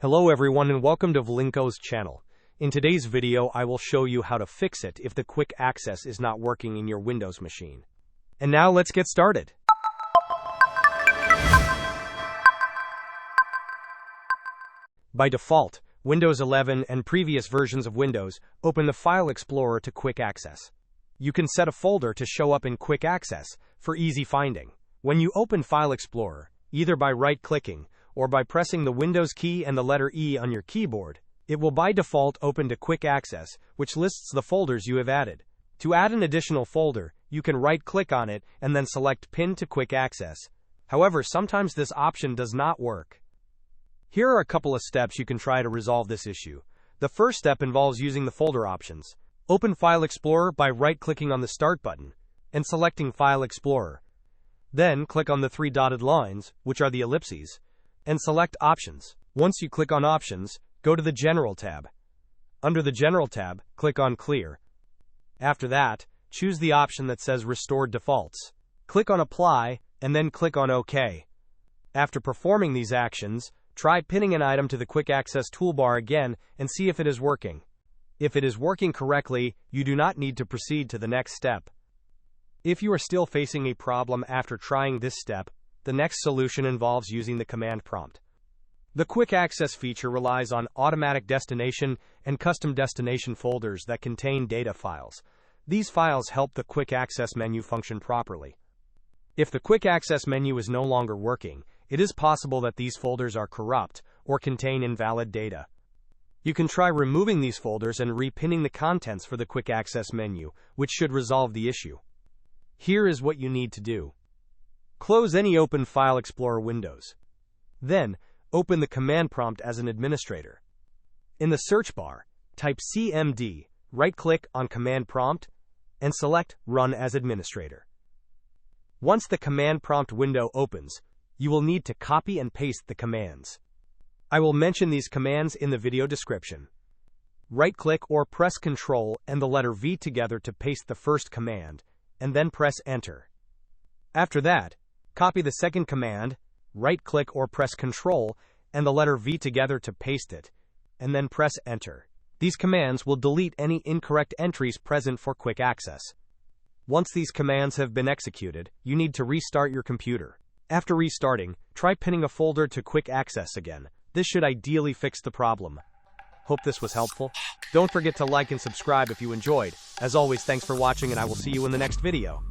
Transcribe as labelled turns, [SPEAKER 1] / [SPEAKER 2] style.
[SPEAKER 1] Hello everyone and welcome to Vlinko's channel. In today's video I will show you how to fix it if the quick access is not working in your Windows machine. And now let's get started. By default, Windows 11 and previous versions of Windows open the File Explorer to quick access. You can set a folder to show up in quick access for easy finding. When you open File Explorer, either by right-clicking or by pressing the Windows key and the letter E on your keyboard, it will by default open to quick access, which lists the folders you have added. To add an additional folder, you can right-click on it and then select Pin to quick access. However, sometimes this option does not work. Here are a couple of steps you can try to resolve this issue. The first step involves using the folder options. Open File Explorer by right-clicking on the Start button and selecting File Explorer. Then click on the three dotted lines, which are the ellipses, and select Options. Once you click on Options, go to the General tab. Under the General tab, click on Clear. After that, choose the option that says Restore Defaults. Click on Apply, and then click on OK. After performing these actions, try pinning an item to the Quick Access toolbar again and see if it is working. If it is working correctly, you do not need to proceed to the next step. If you are still facing a problem after trying this step, the next solution involves using the command prompt. The Quick Access feature relies on AutomaticDestination and CustomDestination folders that contain data files. These files help the Quick Access menu function properly. If the Quick Access menu is no longer working, it is possible that these folders are corrupt or contain invalid data. You can try removing these folders and repinning the contents for the Quick Access menu, which should resolve the issue. Here is what you need to do. Close any open File Explorer windows. Then, open the command prompt as an administrator. In the search bar, type CMD, right-click on Command Prompt, and select Run as Administrator. Once the command prompt window opens, you will need to copy and paste the commands. I will mention these commands in the video description. Right-click or press Ctrl and the letter V together to paste the first command, and then press Enter. After that, copy the second command, right-click or press Ctrl and the letter V together to paste it, and then press Enter. These commands will delete any incorrect entries present for quick access. Once these commands have been executed, you need to restart your computer. After restarting, try pinning a folder to quick access again. This should ideally fix the problem. Hope this was helpful. Don't forget to like and subscribe if you enjoyed. As always, thanks for watching and I will see you in the next video.